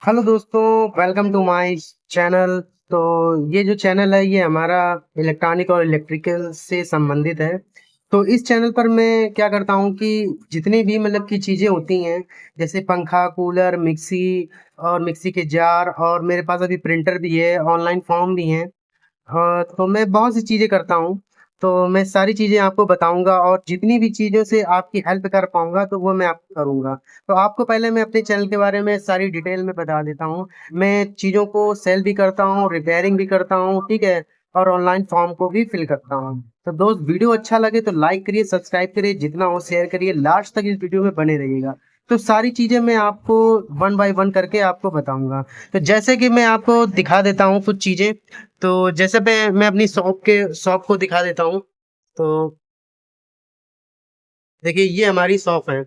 Hello दोस्तों, welcome to my channel. तो ये जो चैनल है ये हमारा इलेक्ट्रॉनिक और इलेक्ट्रिकल से संबंधित है। तो इस चैनल पर मैं क्या करता हूँ कि जितनी भी मतलब की चीज़ें होती हैं, जैसे पंखा, कूलर, मिक्सी और मिक्सी के जार, और मेरे पास अभी प्रिंटर भी है, ऑनलाइन फॉर्म भी हैं। हाँ, तो मैं बहुत सी चीज़ें करता हूँ। तो मैं सारी चीज़ें आपको बताऊँगा, और जितनी भी चीज़ों से आपकी हेल्प कर पाऊँगा तो वो मैं आपको करूँगा। तो आपको पहले मैं अपने चैनल के बारे में सारी डिटेल में बता देता हूँ। मैं चीज़ों को सेल भी करता हूँ, रिपेयरिंग भी करता हूँ, ठीक है? और ऑनलाइन फॉर्म को भी फिल करता हूँ। तो दोस्त, वीडियो अच्छा लगे तो लाइक करिए, सब्सक्राइब करिए, जितना हो शेयर करिए, लास्ट तक इस वीडियो में बने रहिएगा। तो सारी चीज़ें मैं आपको वन बाय वन करके आपको बताऊँगा। तो जैसे कि मैं आपको दिखा देता हूँ कुछ चीज़ें। तो जैसे मैं अपनी शॉप को दिखा देता हूँ। तो देखिए, ये हमारी शॉप है।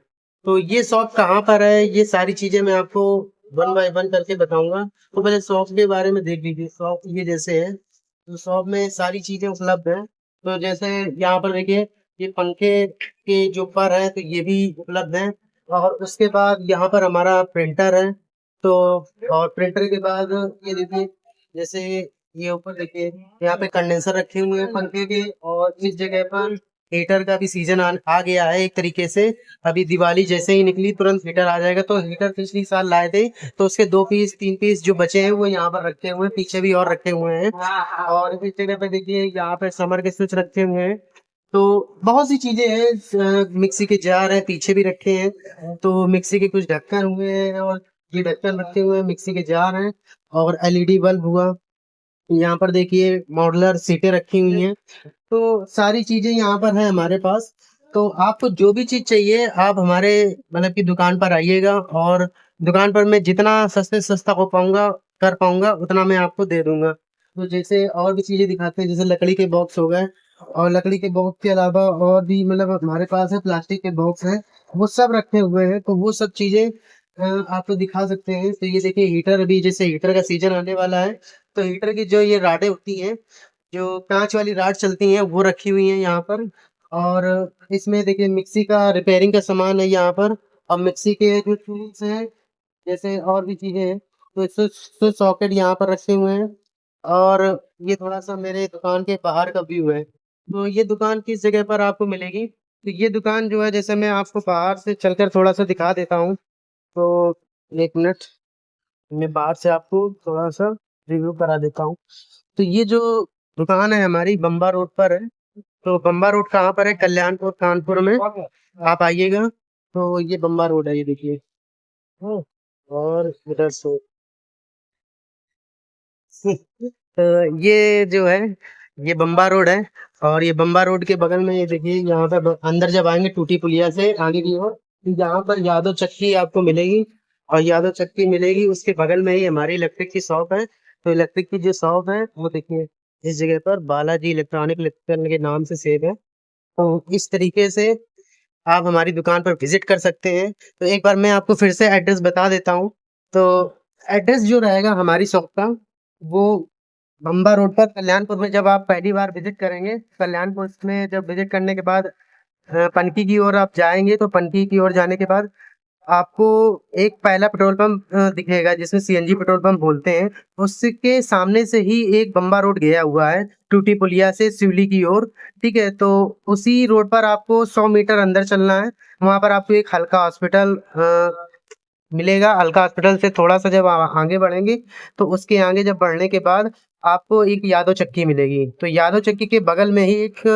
तो ये शॉप कहाँ पर है, ये सारी चीजें मैं आपको वन बाय वन करके बताऊंगा। तो पहले शॉप के बारे में देख लीजिए। शॉप ये जैसे है, तो शॉप में सारी चीजें उपलब्ध हैं। तो जैसे यहाँ पर देखिए, ये पंखे के जो ऊपर है तो ये भी उपलब्ध है। और उसके बाद यहाँ पर हमारा प्रिंटर है। तो और प्रिंटर के बाद ये देखिए, जैसे ये ऊपर देखिए, यहाँ पे कंडेंसर रखे हुए हैं पंखे के। और इस जगह पर हीटर का भी सीजन आ गया है एक तरीके से। अभी दिवाली जैसे ही निकली तुरंत हीटर आ जाएगा। तो हीटर पिछली साल लाए थे, तो उसके 2 पीस 3 पीस जो बचे हैं वो यहाँ पर रखे हुए हैं, पीछे भी और रखे हुए हैं। और इस जगह पे देखिए, यहाँ पे समर के स्विच रखे हुए हैं। तो बहुत सी चीजें हैं। मिक्सी के जार है, पीछे भी रखे हैं। तो मिक्सी के कुछ ढक्कन हुए हैं, और ये ढक्कन रखे हुए हैं, मिक्सी के जार हैं। और एलईडी बल्ब हुआ। यहाँ पर देखिए, मॉडुलर सीटें रखी हुई हैं। तो सारी चीजें यहाँ पर है हमारे पास। तो आपको जो भी चीज चाहिए, आप हमारे मतलब की दुकान पर आइएगा, और दुकान पर मैं जितना सस्ते से सस्ता हो पाऊंगा, कर पाऊंगा, उतना मैं आपको दे दूंगा। तो जैसे और भी चीजें दिखाते हैं, जैसे लकड़ी के बॉक्स हो गए। और लकड़ी के बॉक्स के अलावा और भी मतलब हमारे पास है, प्लास्टिक के बॉक्स हैं, वो सब रखे हुए हैं। तो वो सब चीजें आपको दिखा सकते हैं। तो ये देखिए, हीटर, अभी जैसे हीटर का सीजन आने वाला है, तो हीटर की जो ये राडें होती हैं, जो कांच वाली राड चलती हैं, वो रखी हुई हैं यहाँ पर। और इसमें देखिए, मिक्सी का रिपेयरिंग का सामान है यहाँ पर। और मिक्सी के जो टूल्स हैं, जैसे और भी चीजें हैं, तो स्विच सॉकेट यहाँ पर रखे हुए हैं। और ये थोड़ा सा मेरे दुकान के बाहर का व्यू है। तो ये दुकान किस जगह पर आपको मिलेगी, तो ये दुकान जो है, जैसे मैं आपको बाहर से चलकर थोड़ा सा दिखा देता हूँ। तो एक मिनट, मैं बाहर से आपको थोड़ा सा रिव्यू करा देता हूँ। तो ये जो दुकान है हमारी, बम्बा रोड पर है। तो बम्बा रोड कहाँ पर है? कल्याणपुर, कानपुर में। आप आइएगा। तो ये बम्बा रोड है, ये देखिए। हाँ, और इधर से तो ये जो है, ये बम्बा रोड है। और ये बम्बा रोड के बगल में ये देखिए, यहाँ पे अंदर जब आएंगे टूटी पुलिया से आगे की ओर, तो यहाँ पर यादव चक्की आपको मिलेगी। और यादव चक्की मिलेगी, उसके बगल में ही हमारी इलेक्ट्रिक की शॉप है। तो इलेक्ट्रिक की जो शॉप है वो देखिए, इस जगह पर बालाजी इलेक्ट्रॉनिक इलेक्ट्रिकल के नाम से सेव है। तो इस तरीके से आप हमारी दुकान पर विजिट कर सकते हैं। तो एक बार मैं आपको फिर से एड्रेस बता देता हूँ। तो एड्रेस जो रहेगा हमारी शॉप का, वो बम्बा रोड पर कल्याणपुर में। जब आप पहली बार विजिट करेंगे कल्याणपुर में, जब विजिट करने के बाद पनकी की ओर आप जाएंगे, तो पनकी की ओर जाने के बाद आपको एक पहला पेट्रोल पंप दिखेगा, जिसमें सीएनजी पेट्रोल पंप बोलते हैं। उसके सामने से ही एक बम्बा रोड गया हुआ है, टूटी पुलिया से शिवली की ओर। ठीक है, तो उसी रोड पर आपको 100 मीटर अंदर चलना है। वहां पर आपको एक हल्का हॉस्पिटल मिलेगा। हल्का हॉस्पिटल से थोड़ा सा जब आगे बढ़ेंगे, तो उसके आगे जब बढ़ने के बाद आपको एक यादव चक्की मिलेगी। तो यादव चक्की के बगल में ही एक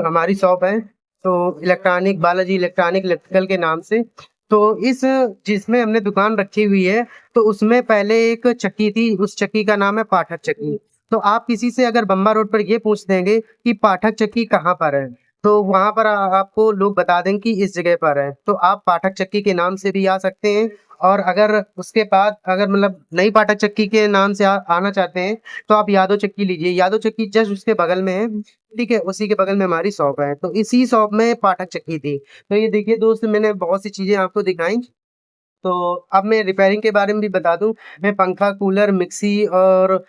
हमारी शॉप है। तो इलेक्ट्रॉनिक, बालाजी इलेक्ट्रॉनिक इलेक्ट्रिकल के नाम से। तो इस जिसमें हमने दुकान रखी हुई है, तो उसमें पहले एक चक्की थी, उस चक्की का नाम है पाठक चक्की। तो आप किसी से अगर बम्बा रोड पर ये पूछ देंगे कि पाठक चक्की कहाँ पर है, तो वहां पर आपको लोग बता देंगे कि इस जगह पर है। तो आप पाठक चक्की के नाम से भी आ सकते हैं। और अगर उसके बाद अगर मतलब नई पाठक चक्की के नाम से आना चाहते हैं, तो आप यादव चक्की लीजिए। यादव चक्की जस्ट उसके बगल में है। ठीक है, उसी के बगल में हमारी शॉप है। तो इसी शॉप में पाठक चक्की थी। तो ये देखिए दोस्त, मैंने बहुत सी चीजें आपको दिखाई। तो अब मैं रिपेयरिंग के बारे में भी बता दूं। मैं पंखा, कूलर, मिक्सी और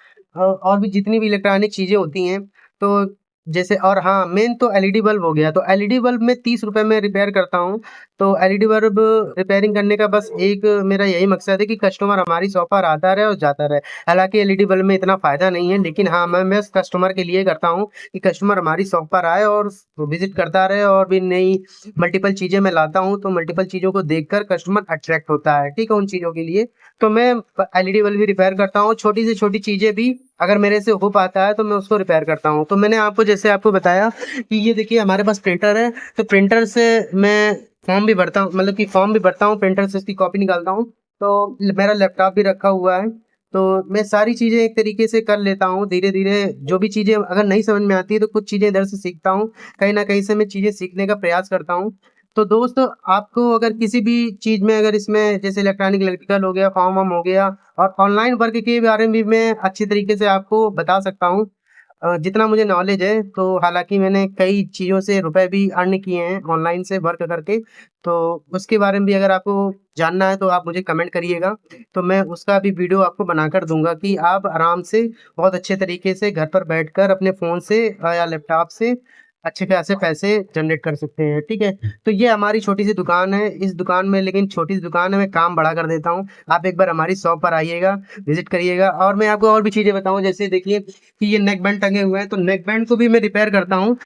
भी जितनी भी इलेक्ट्रॉनिक चीजें होती हैं, तो जैसे और हाँ, मेन तो एलईडी बल्ब हो गया, तो एलईडी बल्ब मैं 30 रुपए में रिपेयर करता हूँ। तो एलईडी बल्ब रिपेयरिंग करने का बस एक मेरा यही मकसद है कि कस्टमर हमारी शॉप पर आता रहे और जाता रहे। हालाँकि एलईडी बल्ब में इतना फ़ायदा नहीं है, लेकिन हाँ, मैं उस कस्टमर के लिए करता हूँ कि कस्टमर हमारी शॉप पर आए और विज़िट करता रहे और भी नई मल्टीपल चीज़ें मैं लाता हूँ, तो मल्टीपल चीज़ों को देखकर कस्टमर अट्रैक्ट होता है, ठीक है, उन चीज़ों के लिए। तो मैं एलईडी बल्ब भी रिपेयर करता हूँ, छोटी से छोटी चीज़ें भी अगर मेरे से हो पाता है तो मैं उसको रिपेयर करता हूँ। तो मैंने आपको जैसे आपको बताया कि ये देखिए हमारे पास प्रिंटर है, तो प्रिंटर से मैं फॉर्म भी भरता हूँ, मतलब कि फॉर्म भी भरता हूँ, प्रिंटर से उसकी कॉपी निकालता हूँ। तो मेरा लैपटॉप भी रखा हुआ है, तो मैं सारी चीज़ें एक तरीके से कर लेता हूँ धीरे-धीरे। जो भी चीज़ें अगर नहीं समझ में आती है तो कुछ चीज़ें इधर से सीखता हूँ, कहीं न कहीं से मैं चीज़ें सीखने का प्रयास करता हूँ। तो दोस्त आपको अगर किसी भी चीज़ में अगर इसमें जैसे इलेक्ट्रॉनिक इलेक्ट्रिकल हो गया, फॉर्म-वॉर्म हो गया और ऑनलाइन वर्क के बारे में भी मैं अच्छी तरीके से आपको बता सकता हूँ। जितना मुझे नॉलेज है, तो हालाँकि मैंने कई चीज़ों से रुपए भी अर्न किए हैं ऑनलाइन से वर्क करके, तो उसके बारे में भी अगर आपको जानना है तो आप मुझे कमेंट करिएगा, तो मैं उसका भी वीडियो आपको बनाकर दूँगा कि आप आराम से बहुत अच्छे तरीके से घर पर बैठकर अपने फ़ोन से या लैपटॉप से अच्छे खासे पैसे जनरेट कर सकते हैं, ठीक है? तो ये हमारी छोटी-सी दुकान है, इस दुकान में लेकिन छोटी-सी दुकान है, मैं काम बड़ा कर देता हूँ। आप एक बार हमारी शॉप पर आइएगा, विज़िट करिएगा और मैं आपको और भी चीज़ें बताऊँ जैसे देखिए कि ये नेक बैंड टंगे हुए हैं, तो नेक बैंड को भी मैं रिपेयर करता हूँ।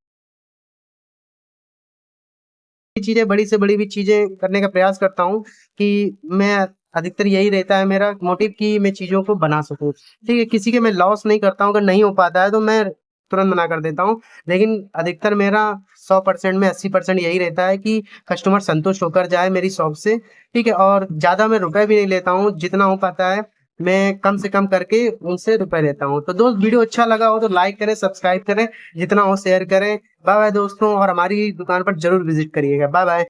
ये चीज़ें बड़ी से बड़ी भी चीज़ें करने का प्रयास करता हूँ कि मैं अधिकतर यही रहता है मेरा मोटिव कि मैं चीज़ों को बना सकूँ। ठीक है, किसी के मैं लॉस नहीं करता हूँ, अगर नहीं हो पाता है तो मैं तुरंत मना कर देता हूँ। लेकिन अधिकतर मेरा 100% में 80% यही रहता है कि कस्टमर संतुष्ट होकर जाए मेरी शॉप से, ठीक है? और ज़्यादा मैं रुपए भी नहीं लेता हूँ, जितना हो पाता है मैं कम से कम करके उनसे रुपए लेता हूँ। तो दोस्त वीडियो अच्छा लगा हो तो लाइक करें, सब्सक्राइब करें, जितना हो शेयर करें। बाय बाय दोस्तों और हमारी दुकान पर ज़रूर विज़िट करिएगा। Bye bye.